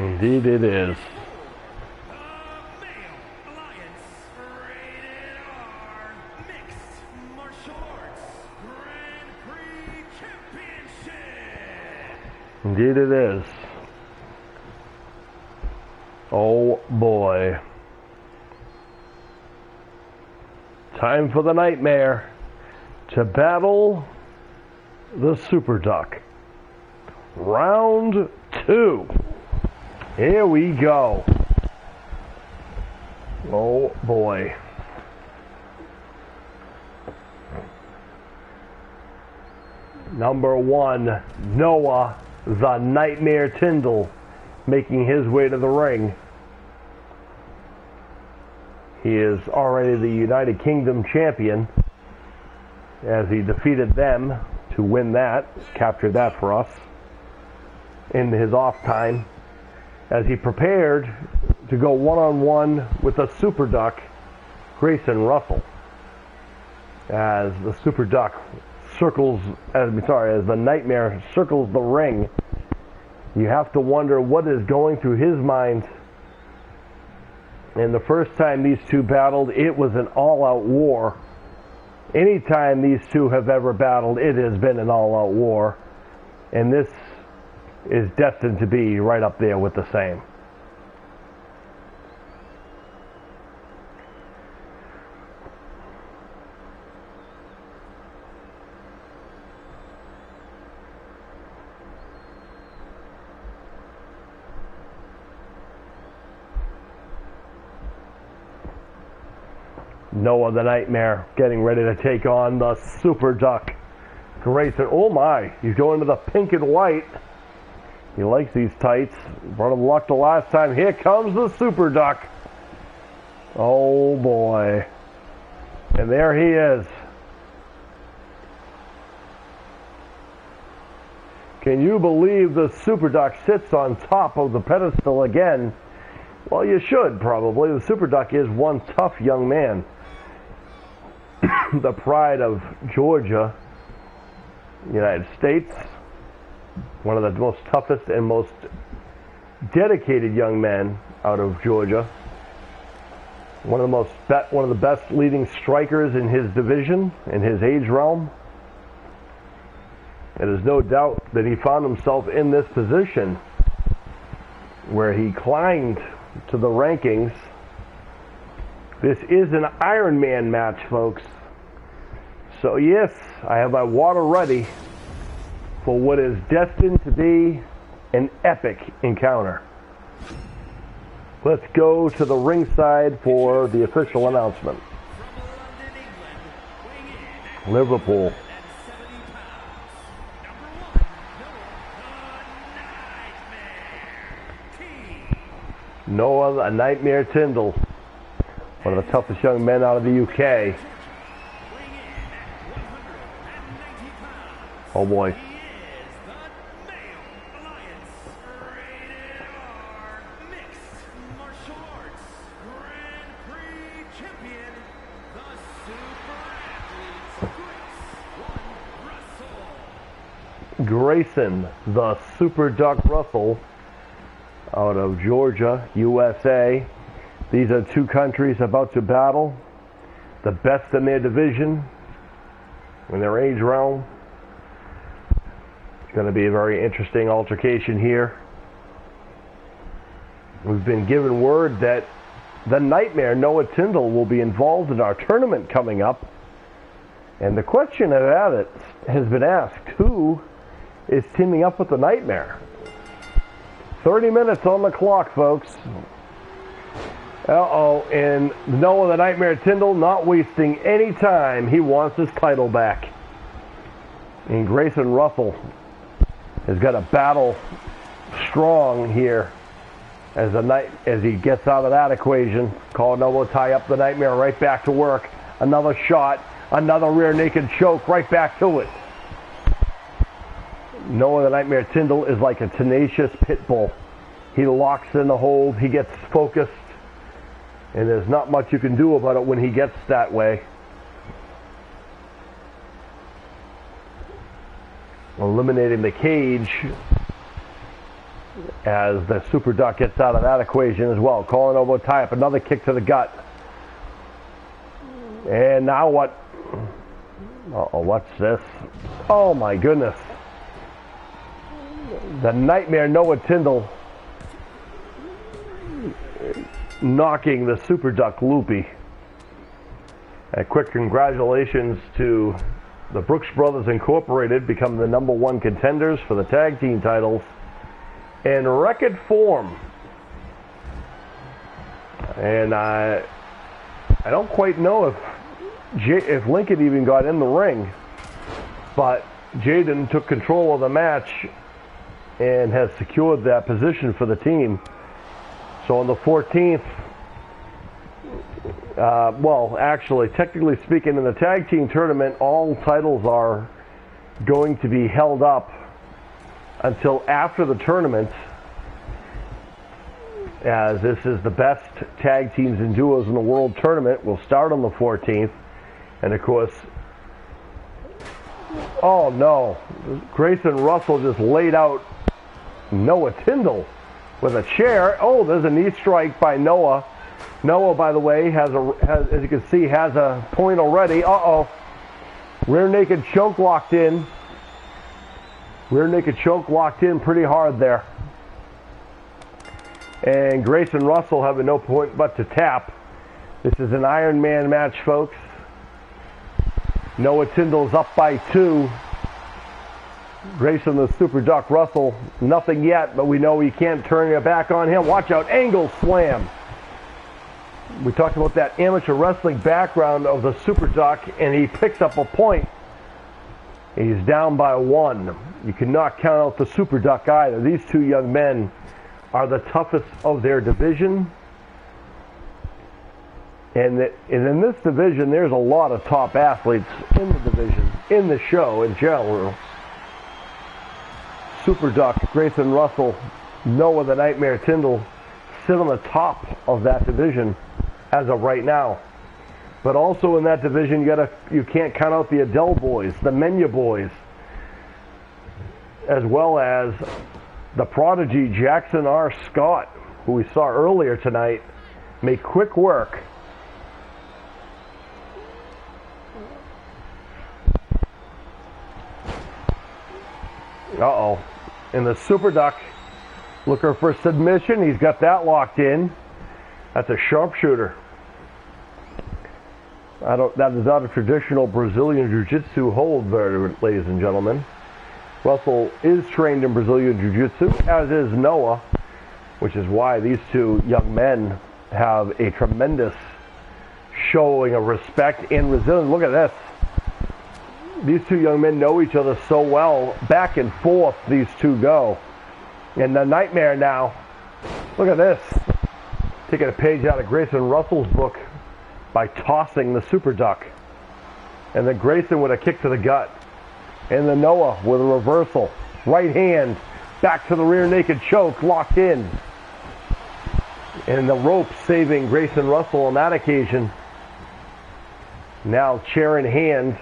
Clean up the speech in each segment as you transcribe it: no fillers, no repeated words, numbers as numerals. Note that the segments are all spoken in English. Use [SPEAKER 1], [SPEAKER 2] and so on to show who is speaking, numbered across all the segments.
[SPEAKER 1] Indeed it is. Indeed it is. Oh boy. Time for the Nightmare to battle the Super Duck. Round 2. Here we go. Oh boy. Number 1, Noah the Nightmare Tyndall, making his way to the ring. He is already the United Kingdom champion, as he defeated them to win that, captured that for us in his off time, as he prepared to go one-on-one with the Super Duck, Grayson Russell, as the Super Duck as the Nightmare circles the ring. You have to wonder what is going through his mind. And the first time these two battled, it was an all-out war. Anytime these two have ever battled, it has been an all-out war. And this is destined to be right up there with the same. Noah the Nightmare getting ready to take on the Super Duck, Grayson. Oh my, he's going to the pink and white. He likes these tights. Brought him luck the last time. Here comes the Super Duck. Oh boy. And there he is. Can you believe the Super Duck sits on top of the pedestal again? Well, you should probably. The Super Duck is one tough young man. The pride of Georgia, United States. One of the most toughest and most dedicated young men out of Georgia. One of the best leading strikers in his division, in his age realm. It is no doubt that he found himself in this position where he climbed to the rankings. This is an Iron Man match, folks. So yes, I have my water ready for what is destined to be an epic encounter. Let's go to the ringside for the official announcement. Liverpool. Noah the Nightmare Tyndall, one of the toughest young men out of the UK. Oh boy. Grayson, the Super Duck Russell, out of Georgia, USA. These are two countries about to battle. The best in their division, in their age realm. It's going to be a very interesting altercation here. We've been given word that the Nightmare, Noah Tyndall, will be involved in our tournament coming up. And the question about it has been asked, who is teaming up with the Nightmare? 30 minutes on the clock, folks. Uh-oh, and Noah the Nightmare Tyndall not wasting any time. He wants his title back. And Grayson Russell has got to battle strong here as he gets out of that equation. Caldwell will tie up the Nightmare, right back to work. Another shot, another rear naked choke, right back to it. Noah the Nightmare Tyndall is like a tenacious pit bull. He locks in the hold, he gets focused, and there's not much you can do about it when he gets that way. Eliminating the cage as the Super Duck gets out of that equation as well. Calling over tie up, another kick to the gut. And now what? Uh-oh, what's this? Oh my goodness. The Nightmare Noah Tyndall knocking the Super Duck loopy. A quick congratulations to the Brooks Brothers Incorporated, becoming the #1 contenders for the tag team titles in record form. And I don't quite know if Lincoln even got in the ring, but Jaden took control of the match and has secured that position for the team. So on the 14th, well, actually, technically speaking, in the tag team tournament, all titles are going to be held up until after the tournament, as this is the best tag teams and duos in the world tournament. Will start on the 14th, and of course, oh no, Grayson Russell just laid out Noah Tyndall with a chair. Oh, there's a knee strike by Noah. Noah, by the way, has, as you can see, has a point already. Uh-oh. Rear naked choke locked in. Rear naked choke locked in pretty hard there. And Grayson Russell having no point but to tap. This is an Iron Man match, folks. Noah Tyndall's up by 2. Grayson the Super Duck Russell, nothing yet, but we know he can't turn it back on him. Watch out, angle slam. We talked about that amateur wrestling background of the Super Duck, and he picks up a point. He's down by 1. You cannot count out the Super Duck either. These two young men are the toughest of their division. And in this division, there's a lot of top athletes in the division, in the show in general. Super Duck, Grayson Russell, Noah the Nightmare Tyndall sit on the top of that division as of right now. But also in that division, you can't count out the Adele boys, the Menya boys, as well as the prodigy Jackson R. Scott, who we saw earlier tonight, make quick work. Uh-oh. And the Super Duck looking for submission. He's got that locked in. That's a sharpshooter. That is not a traditional Brazilian Jiu-Jitsu hold, ladies and gentlemen. Russell is trained in Brazilian Jiu-Jitsu, as is Noah, which is why these two young men have a tremendous showing of respect and resilience. Look at this. These two young men know each other so well. Back and forth these two go. And the Nightmare now, look at this. Taking a page out of Grayson Russell's book by tossing the Super Duck. And then Grayson with a kick to the gut. And then Noah with a reversal. Right hand back to the rear naked choke, locked in. And the rope saving Grayson Russell on that occasion. Now chair in hand,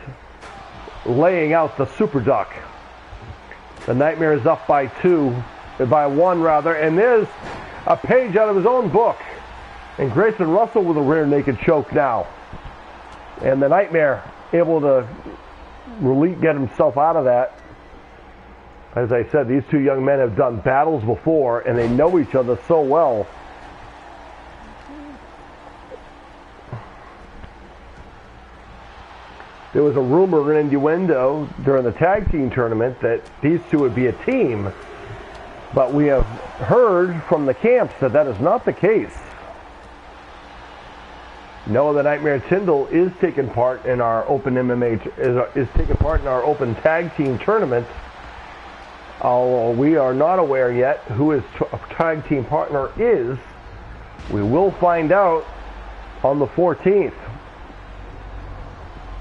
[SPEAKER 1] laying out the Super Duck. The Nightmare is up by 1 rather, and there's a page out of his own book. And Grayson Russell with a rear naked choke now. And the Nightmare able to get himself out of that. As I said, these two young men have done battles before, and they know each other so well. There was a rumor, an innuendo during the tag team tournament that these two would be a team, but we have heard from the camps that that is not the case. Noah the Nightmare Tyndall is taking part in our open MMA, is taking part in our open tag team tournament. Although we are not aware yet who his tag team partner is. We will find out on the 14th.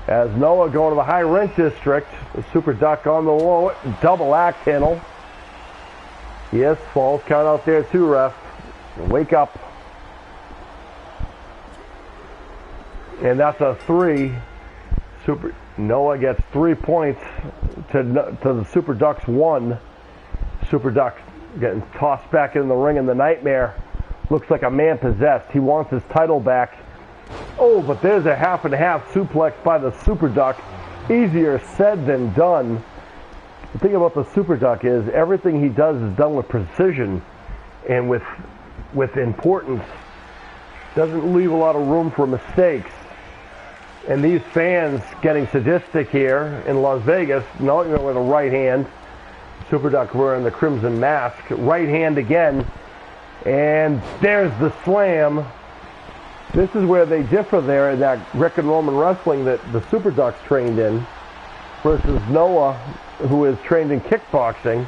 [SPEAKER 1] As Noah going to the high rent district, the Super Duck on the low, double axe handle. Yes, falls count out there too, ref. Wake up. And that's a 3. Noah gets 3 points to the Super Duck's 1. Super Duck getting tossed back in the ring, and the Nightmare looks like a man possessed. He wants his title back. Oh, but there's a half and half suplex by the Super Duck. Easier said than done. The thing about the Super Duck is everything he does is done with precision and with importance. Doesn't leave a lot of room for mistakes. And these fans getting sadistic here in Las Vegas, with a right hand. Super Duck wearing the crimson mask. Right hand again. And there's the slam. This is where they differ there in that Greco-Roman wrestling that the Super Duck's trained in versus Noah, who is trained in kickboxing,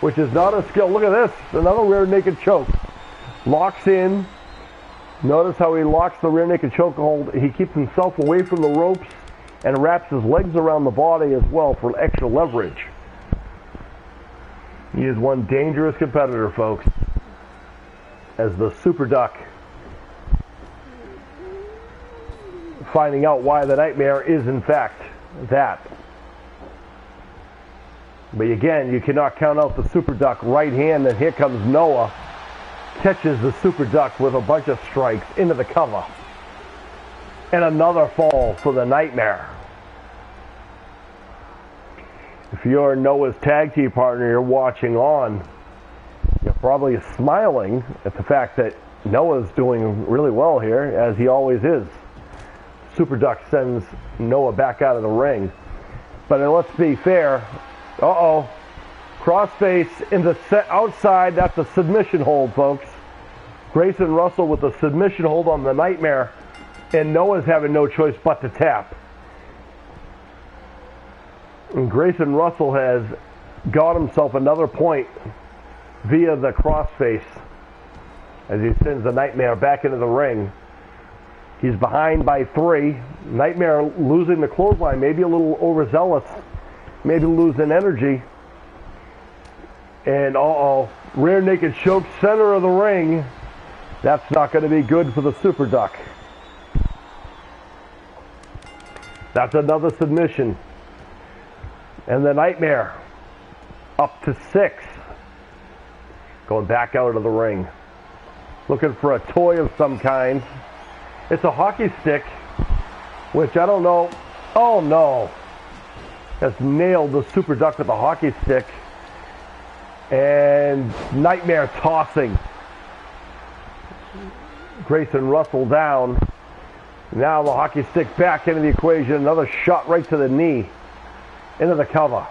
[SPEAKER 1] which is not a skill. Look at this. Another rear naked choke. Locks in. Notice how he locks the rear naked choke hold. He keeps himself away from the ropes and wraps his legs around the body as well for extra leverage. He is one dangerous competitor, folks, as the Super Duck finding out why the Nightmare is in fact that. But again, you cannot count out the Super Duck right hand, and here comes Noah. Catches the Super Duck with a bunch of strikes into the cover. And another fall for the Nightmare. If you're Noah's tag team partner, you're watching on, you're probably smiling at the fact that Noah's doing really well here, as he always is. Super Duck sends Noah back out of the ring. But let's be fair. Uh-oh. Crossface in the outside. That's a submission hold, folks. Grayson Russell with a submission hold on the Nightmare. And Noah's having no choice but to tap. And Grayson Russell has got himself another point via the crossface as he sends the Nightmare back into the ring. He's behind by 3. Nightmare losing the clothesline, maybe a little overzealous, maybe losing energy. And rear naked choke, center of the ring. That's not going to be good for the Super Duck. That's another submission. And the Nightmare up to 6. Going back out of the ring. Looking for a toy of some kind. It's a hockey stick, which I don't know. Oh no. Has nailed the Super Duck with the hockey stick. And Nightmare tossing Grayson Russell down. Now the hockey stick back into the equation. Another shot right to the knee. Into the cover.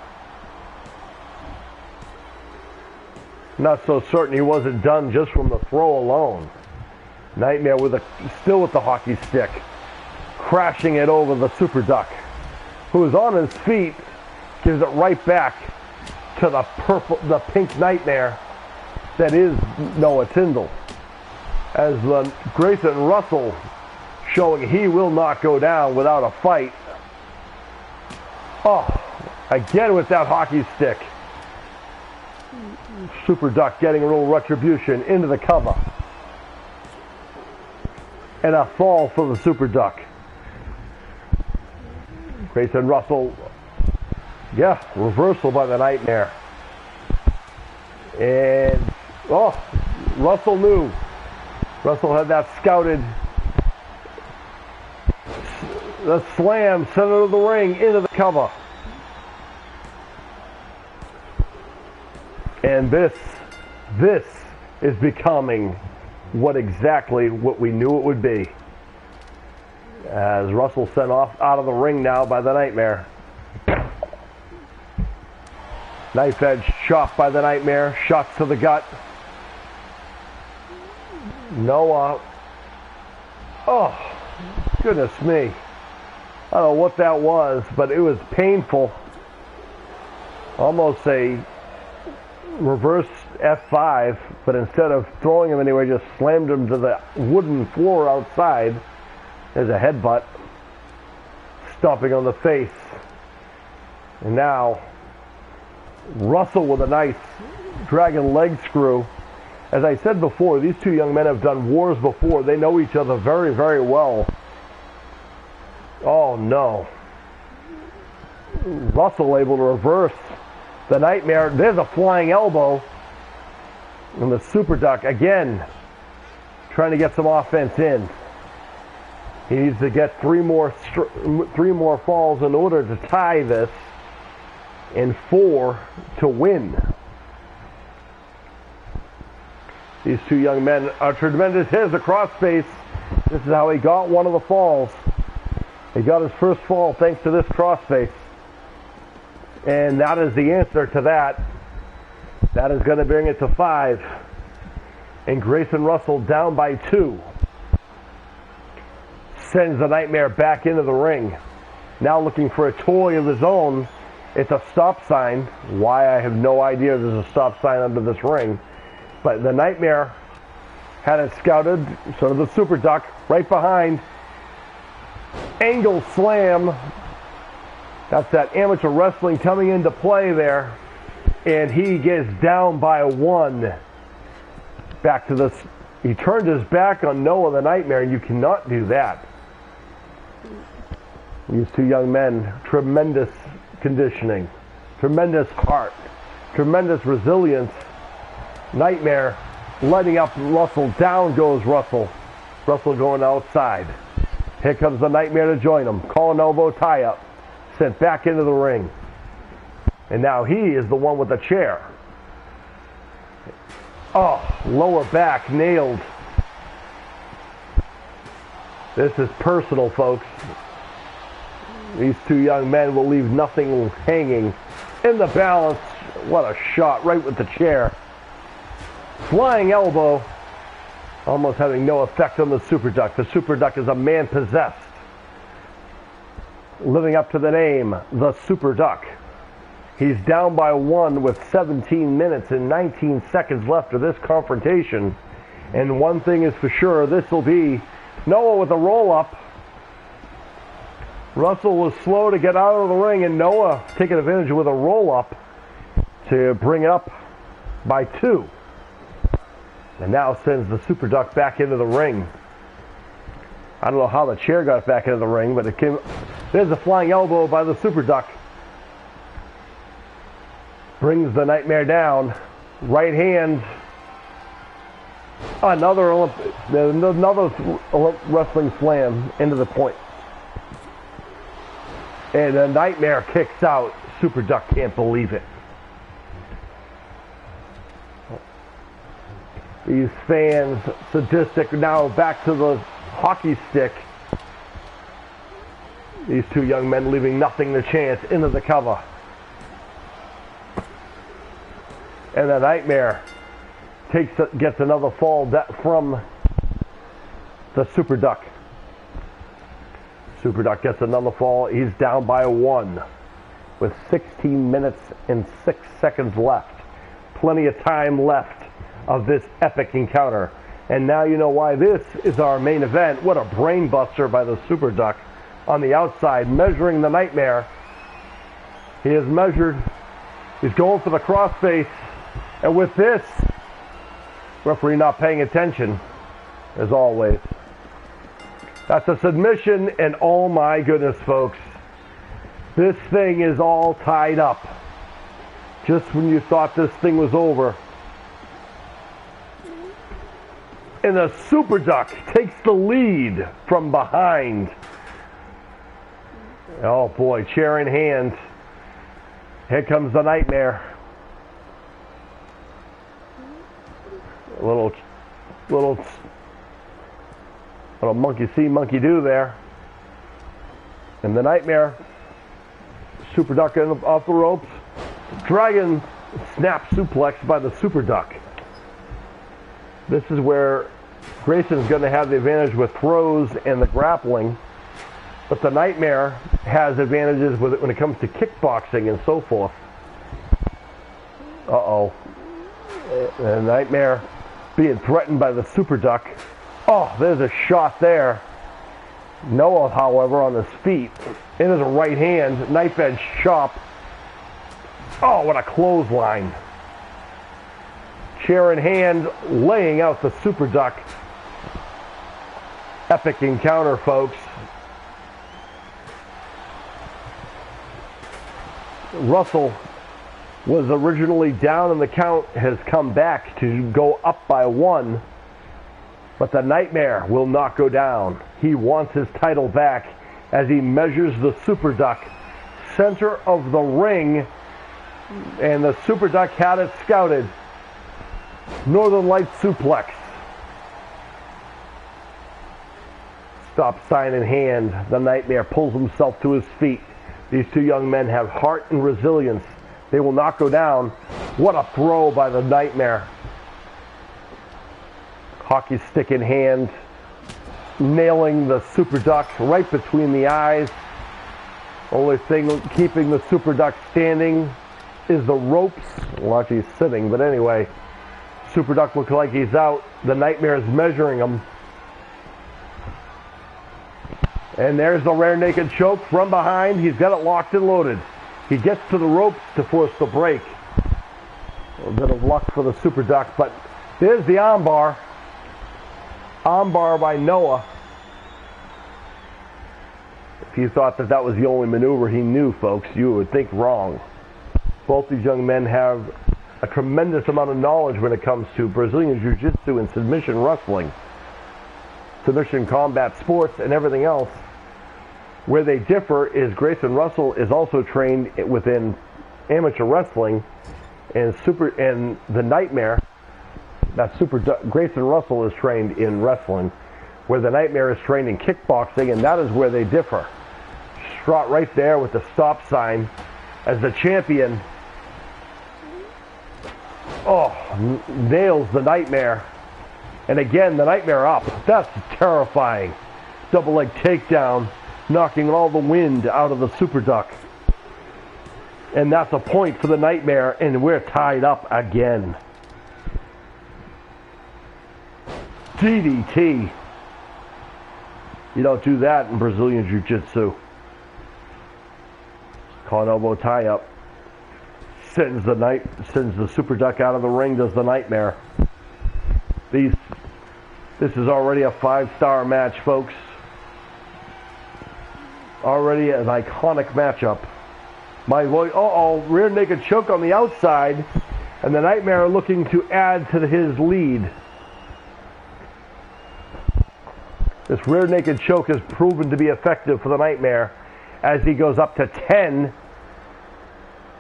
[SPEAKER 1] Not so certain he wasn't done just from the throw alone. Nightmare still with the hockey stick. Crashing it over the Super Duck, who is on his feet. Gives it right back to the pink Nightmare that is Noah Tyndall. As Grayson Russell showing he will not go down without a fight. Oh, again with that hockey stick. Super Duck getting a little retribution into the cover. And a fall for the Super Duck. Grayson Russell, reversal by the Nightmare. And, Russell knew. Russell had that scouted. The slam, center of the ring, into the cover. And this is becoming what we knew it would be. As Russell sent off out of the ring now by the Nightmare. Knife edge chop by the Nightmare. Shots to the gut. Noah. Oh, goodness me. I don't know what that was, but it was painful. Almost a reverse F5, but instead of throwing him anywhere, just slammed him to the wooden floor outside. There's a headbutt. Stomping on the face. And now, Russell with a nice dragon leg screw. As I said before, these two young men have done wars before. They know each other very, very well. Oh no. Russell able to reverse the Nightmare. There's a flying elbow. And the Super Duck, again, trying to get some offense in. He needs to get three more falls in order to tie this, and 4 to win. These two young men are tremendous hitters across space. This is how he got one of the falls. He got his first fall thanks to this cross space. And that is the answer to that. That is going to bring it to 5. And Grayson Russell down by 2. Sends the Nightmare back into the ring. Now looking for a toy of his own. It's a stop sign. Why, I have no idea there's a stop sign under this ring. But the Nightmare had it scouted. So did the Super Duck right behind. Angle slam. That's that amateur wrestling coming into play there. And he gets down by 1. Back to this. He turned his back on Noah the Nightmare, and you cannot do that. These two young men, tremendous conditioning, tremendous heart, tremendous resilience. Nightmare letting up Russell. Down goes Russell. Russell going outside. Here comes the Nightmare to join him. Call an elbow tie up. Sent back into the ring. And now he is the one with the chair. Oh, lower back nailed. This is personal, folks. These two young men will leave nothing hanging. In the balance. What a shot, right with the chair. Flying elbow. Almost having no effect on the Super Duck. The Super Duck is a man possessed. Living up to the name, the Super Duck. He's down by 1 with 17 minutes and 19 seconds left of this confrontation. And one thing is for sure, this will be Noah with a roll-up. Russell was slow to get out of the ring, and Noah taking advantage with a roll-up to bring it up by 2. And now sends the Super Duck back into the ring. I don't know how the chair got back into the ring, but it came. There's a flying elbow by the Super Duck. Brings the Nightmare down. Right hand. Another wrestling slam into the point. And the Nightmare kicks out. Super Duck can't believe it. These fans, sadistic, now back to the hockey stick. These two young men leaving nothing to chance into the cover. And the Nightmare gets another fall from the Super Duck. Super Duck gets another fall. He's down by 1 with 16 minutes and 6 seconds left. Plenty of time left of this epic encounter. And now you know why this is our main event. What a brain buster by the Super Duck on the outside, measuring the Nightmare. He has measured. He's going for the crossface. And with this, referee not paying attention, as always. That's a submission, and oh my goodness, folks. This thing is all tied up. Just when you thought this thing was over. And the Super Duck takes the lead from behind. Oh boy, chair in hand. Here comes the Nightmare. A little monkey see, monkey do there. And the Nightmare, Super Duck off the ropes. Dragon snap suplex by the Super Duck. This is where Grayson's going to have the advantage with throws and the grappling. But the Nightmare has advantages with it when it comes to kickboxing and so forth. Uh-oh. The Nightmare being threatened by the Super Duck. Oh, there's a shot there. Noah, however, on his feet. In his right hand, knife edge chop. Oh, what a clothesline. Chair in hand, laying out the Super Duck. Epic encounter, folks. Russell was originally down in the count, has come back to go up by 1. But the Nightmare will not go down. He wants his title back as he measures the Super Duck. Center of the ring. And the Super Duck had it scouted. Northern Light suplex. Stop sign in hand. The Nightmare pulls himself to his feet. These two young men have heart and resilience. They will not go down. What a throw by the Nightmare. Hockey stick in hand. Nailing the Super Duck right between the eyes. Only thing keeping the Super Duck standing is the ropes. Well, actually he's sitting, but anyway. Super Duck looks like he's out. The Nightmare is measuring him. And there's the rear naked choke from behind. He's got it locked and loaded. He gets to the ropes to force the break. A little bit of luck for the Super Duck, but there's the armbar. Armbar by Noah. If you thought that that was the only maneuver he knew, folks, you would think wrong. Both these young men have a tremendous amount of knowledge when it comes to Brazilian Jiu-Jitsu and submission wrestling, submission combat sports, and everything else. Where they differ is Grayson Russell is also trained within amateur wrestling, and the Nightmare, Grayson Russell is trained in wrestling, where the Nightmare is trained in kickboxing, and that is where they differ. Strut right there with the stop sign as the champion. Nails the Nightmare. And again, the Nightmare up. That's terrifying. Double leg takedown, knocking all the wind out of the Super Duck. And that's a point for the Nightmare, and we're tied up again. DDT. You don't do that in Brazilian Jiu-Jitsu. Caught elbow tie up. Sends the Super Duck out of the ring, does the Nightmare. This is already a 5-star match, folks. Already an iconic matchup. Rear naked choke on the outside, and the Nightmare looking to add to his lead. This rear naked choke has proven to be effective for the Nightmare as he goes up to 10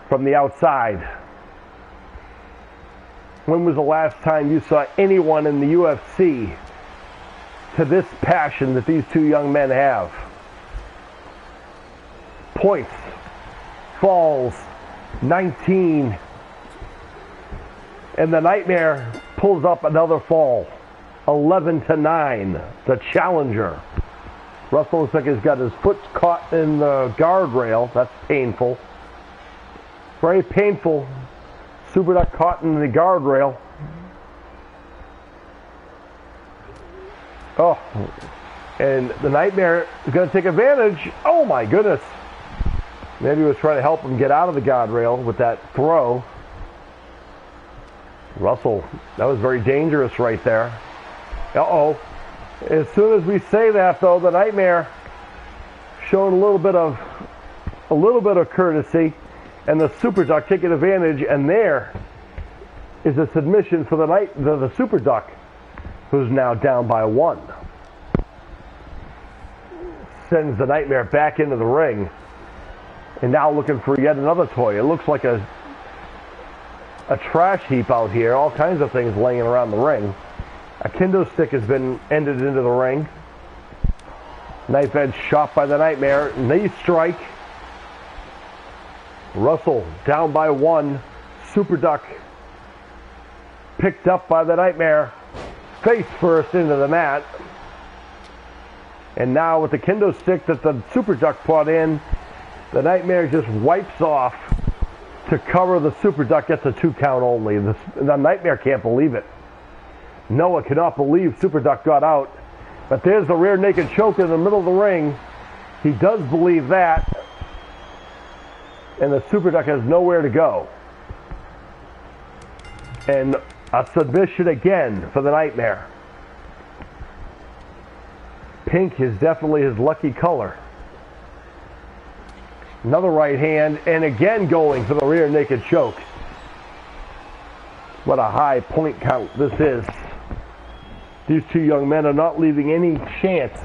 [SPEAKER 1] from the outside. When was the last time you saw anyone in the UFC to this passion that these two young men have? Points, falls, 19. And the Nightmare pulls up another fall, 11-9, the challenger. Russell looks like he's got his foot caught in the guardrail. That's painful. Very painful. Super Duck caught in the guardrail. And the Nightmare is going to take advantage. Oh my goodness. Maybe he was trying to help him get out of the guardrail with that throw. Russell, that was very dangerous right there. As soon as we say that, though, the Nightmare showing a little bit of courtesy, and the Super Duck taking advantage, and there is a submission for the Super Duck, who's now down by 1. Sends the Nightmare back into the ring, and now looking for yet another toy. It looks like a trash heap out here, all kinds of things laying around the ring. A kendo stick has been ended into the ring. Knife edge shot by the Nightmare. Knee strike. Russell down by 1. Super Duck picked up by the Nightmare. Face first into the mat. And now with the kendo stick that the Super Duck brought in, the Nightmare just wipes off to cover the Super Duck. Gets a 2 count only. The Nightmare can't believe it. Noah cannot believe Super Duck got out. But there's the rear naked choke in the middle of the ring. He does believe that. And the Super Duck has nowhere to go. And a submission again for the Nightmare. Pink is definitely his lucky color. Another right hand, and again going for the rear naked choke. What a high point count this is. These two young men are not leaving any chance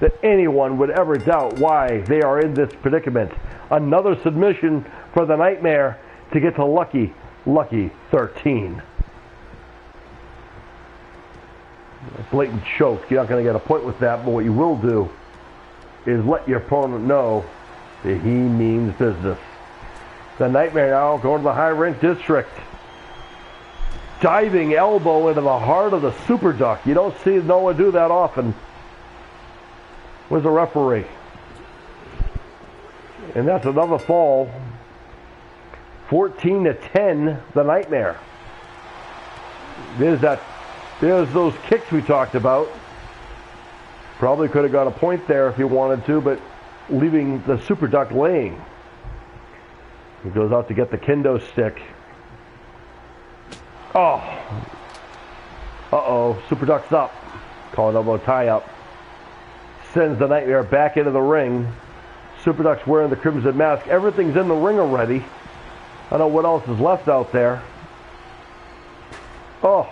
[SPEAKER 1] that anyone would ever doubt why they are in this predicament. Another submission for the Nightmare to get to lucky 13. A blatant choke. You're not going to get a point with that, but what you will do is let your opponent know that he means business. The Nightmare now going to the high range district. Diving elbow into the heart of the super duck. You don't see Noah do that often. Where's the referee? And that's another fall. 14-10, the Nightmare. There's those kicks we talked about. Probably could have got a point there if you wanted to, but leaving the super duck laying. He goes out to get the kendo stick. Oh. Uh-oh. Super duck's up. Calling elbow tie up. Sends the Nightmare back into the ring. Super duck's wearing the crimson mask. Everything's in the ring already. I don't know what else is left out there. Oh.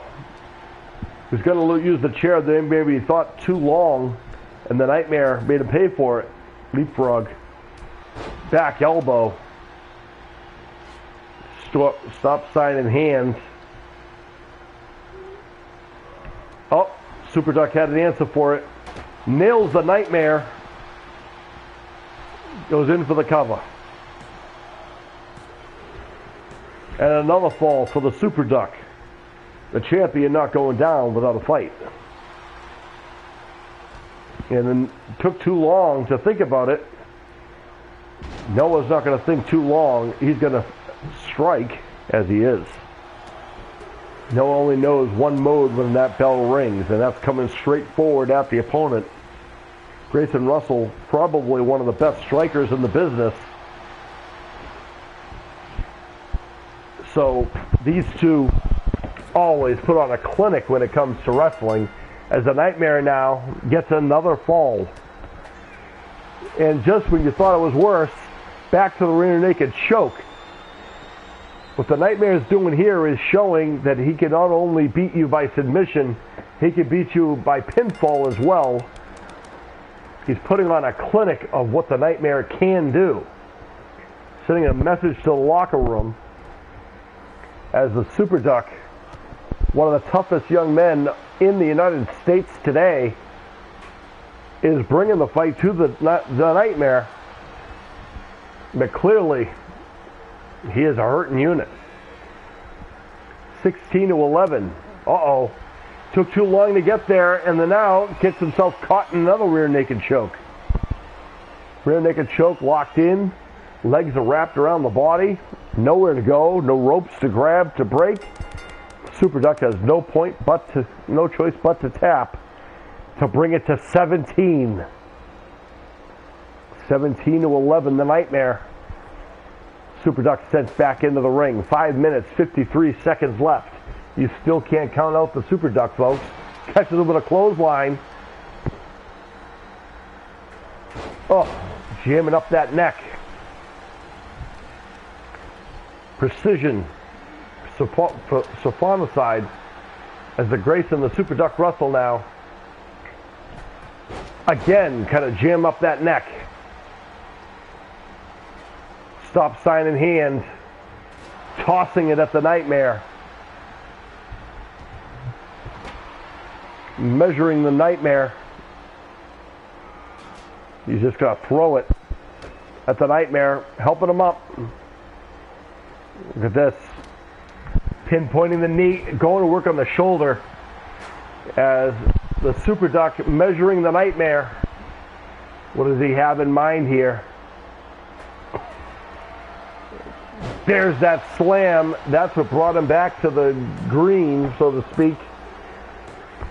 [SPEAKER 1] He's going to use the chair that maybe he thought too long, and the Nightmare made him pay for it. Leapfrog. Back elbow. Stop sign in hand. Oh, Super Duck had an answer for it. Nails the Nightmare. Goes in for the cover. And another fall for the Super Duck. The champion not going down without a fight. And then took too long to think about it. Noah's not going to think too long. He's going to strike as he is. Noah only knows one mode when that bell rings, and that's coming straight forward at the opponent. Grayson Russell, probably one of the best strikers in the business. So these two always put on a clinic when it comes to wrestling, as the Nightmare now gets another fall. And just when you thought it was worse, back to the rear naked choke. What the Nightmare is doing here is showing that he can not only beat you by submission, he can beat you by pinfall as well. He's putting on a clinic of what the Nightmare can do. Sending a message to the locker room as the Super Duck, one of the toughest young men in the United States today, is bringing the fight to the Nightmare. But clearly, he is a hurting unit. 16-11. Uh-oh. Took too long to get there, and then now gets himself caught in another rear naked choke. Rear naked choke locked in. Legs are wrapped around the body. Nowhere to go. No ropes to grab, to break. Super Duck has no choice but to tap to bring it to 17. 17-11, the Nightmare. Super Duck sent back into the ring. 5 minutes, 53 seconds left. You still can't count out the Super Duck, folks. Catches him with a clothesline. Oh, jamming up that neck. Precision. Sophonicide as the Grayson, the Super Duck Russell now. Again, kind of jam up that neck. Stop sign in hand. Tossing it at the Nightmare. Measuring the Nightmare. He's just going to throw it at the Nightmare, helping him up. Look at this. Pinpointing the knee, going to work on the shoulder as the Super Duck measuring the Nightmare. What does he have in mind here? There's that slam. That's what brought him back to the green, so to speak.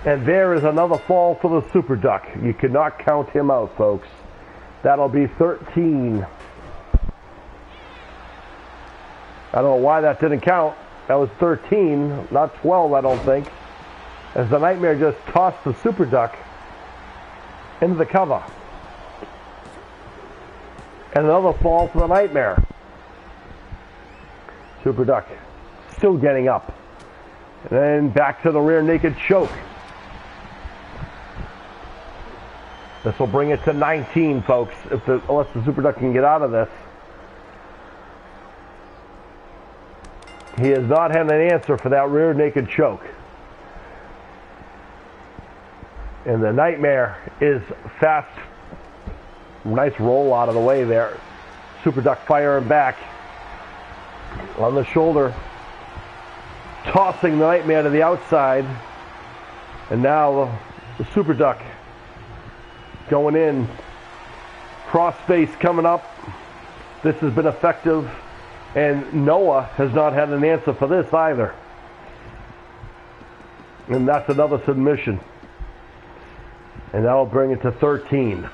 [SPEAKER 1] And there is another fall for the Super Duck. You cannot count him out, folks. That'll be 13. I don't know why that didn't count. That was 13, not 12, I don't think. As the Nightmare just tossed the Super Duck into the cover. And another fall for the Nightmare. Super Duck still getting up. And then back to the rear naked choke. This will bring it to 19, folks, unless the Super Duck can get out of this. He has not had an answer for that rear naked choke. And the Nightmare is fast. Nice roll out of the way there. Super Duck firing back on the shoulder. Tossing the Nightmare to the outside. And now the Super Duck going in. Crossface coming up. This has been effective. And Noah has not had an answer for this either. And that's another submission. And that'll bring it to 13.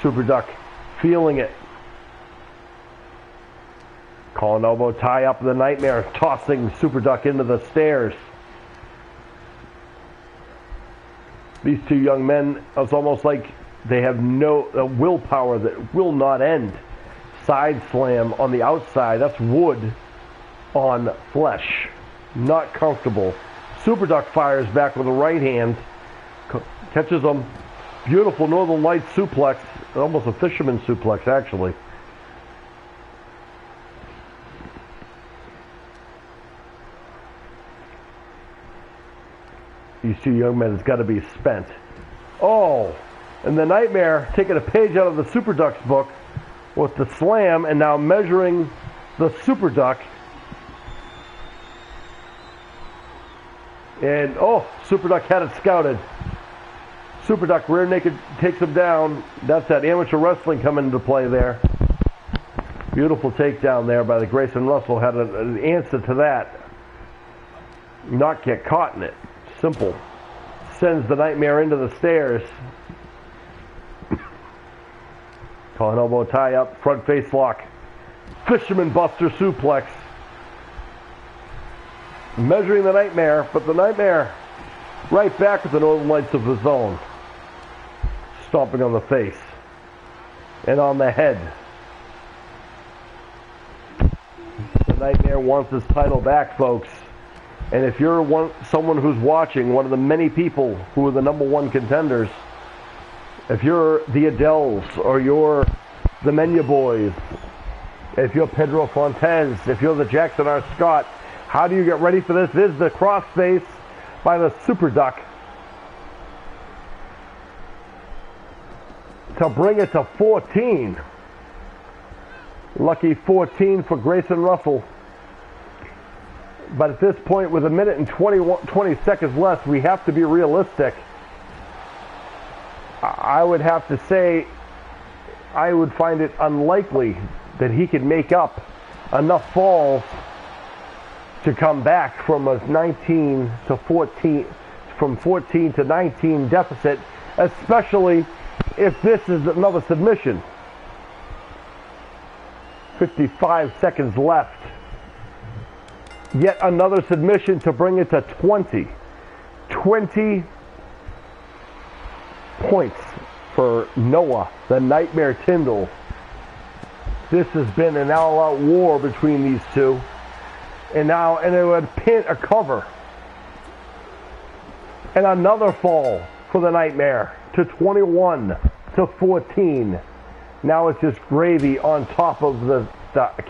[SPEAKER 1] Super Duck feeling it. Calling elbow tie up the Nightmare, tossing Super Duck into the stairs. These two young men, it's almost like they have no willpower that will not end. Side slam on the outside, that's wood on flesh. Not comfortable. Super Duck fires back with a right hand. Catches him. Beautiful Northern Lights suplex. Almost a fisherman suplex, actually. These two young men has got to be spent. Oh, and the Nightmare taking a page out of the Super Duck's book with the slam and now measuring the Super Duck. And, oh, Super Duck had it scouted. Super Duck rear naked takes him down. That's that amateur wrestling coming into play there. Beautiful takedown there by the Grayson Russell. Had an answer to that. Not get caught in it. Simple. Sends the Nightmare into the stairs. Calling elbow tie up. Front face lock. Fisherman buster suplex. Measuring the Nightmare, but the Nightmare right back with the Northern Lights of his own. Stomping on the face and on the head. The Nightmare wants his title back, folks. And if you're someone who's watching, one of the many people who are the #1 contenders, if you're the Adeles or you're the Menu Boys, if you're Pedro Fontes, if you're the Jackson R. Scott, how do you get ready for this? This is the crossface by the Super Duck to bring it to 14. Lucky 14 for Grayson Russell. But at this point, with a minute and 20 seconds left, we have to be realistic. I would have to say, I would find it unlikely that he could make up enough falls to come back from a 19 to 14, from 14 to 19 deficit, especially if this is another submission. 55 seconds left. Yet another submission to bring it to 20. 20 points for Noah, the Nightmare Tyndall. This has been an all-out war between these two. And it would pin a cover. And another fall for the Nightmare to 21 to 14. Now it's just gravy on top of the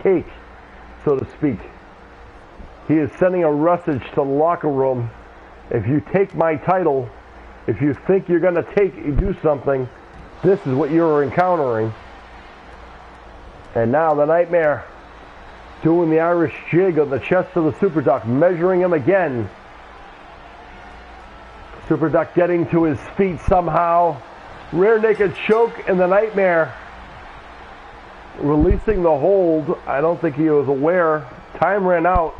[SPEAKER 1] cake, so to speak. He is sending a message to the locker room. If you take my title, if you think you're going to do something, this is what you're encountering. And now the Nightmare doing the Irish jig on the chest of the Super Duck, measuring him again. Super Duck getting to his feet somehow. Rear naked choke, and the Nightmare releasing the hold. I don't think he was aware. Time ran out.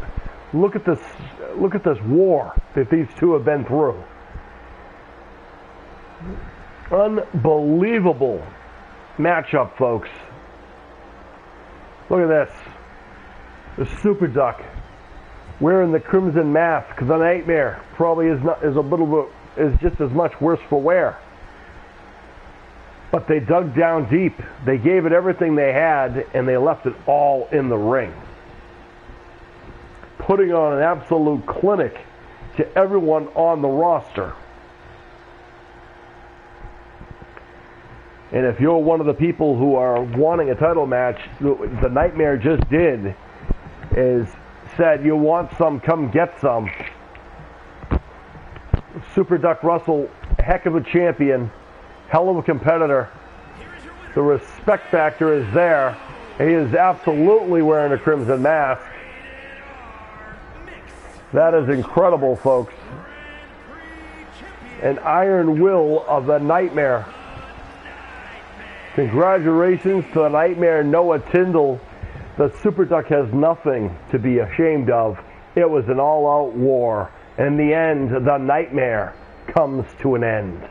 [SPEAKER 1] Look at this war that these two have been through. Unbelievable matchup, folks. Look at this. The Super Duck wearing the crimson mask. The Nightmare probably is just as much worse for wear. But they dug down deep. They gave it everything they had, and they left it all in the ring. putting on an absolute clinic to everyone on the roster. And if you're one of the people who are wanting a title match, the Nightmare just did is said, you want some, come get some. Super Duck Russell, heck of a champion, hell of a competitor. The respect factor is there. He is absolutely wearing a crimson mask. That is incredible, folks. An iron will of the Nightmare. Congratulations to the Nightmare, Noah Tyndall. The Super Duck has nothing to be ashamed of. It was an all-out war. In the end, the Nightmare comes to an end.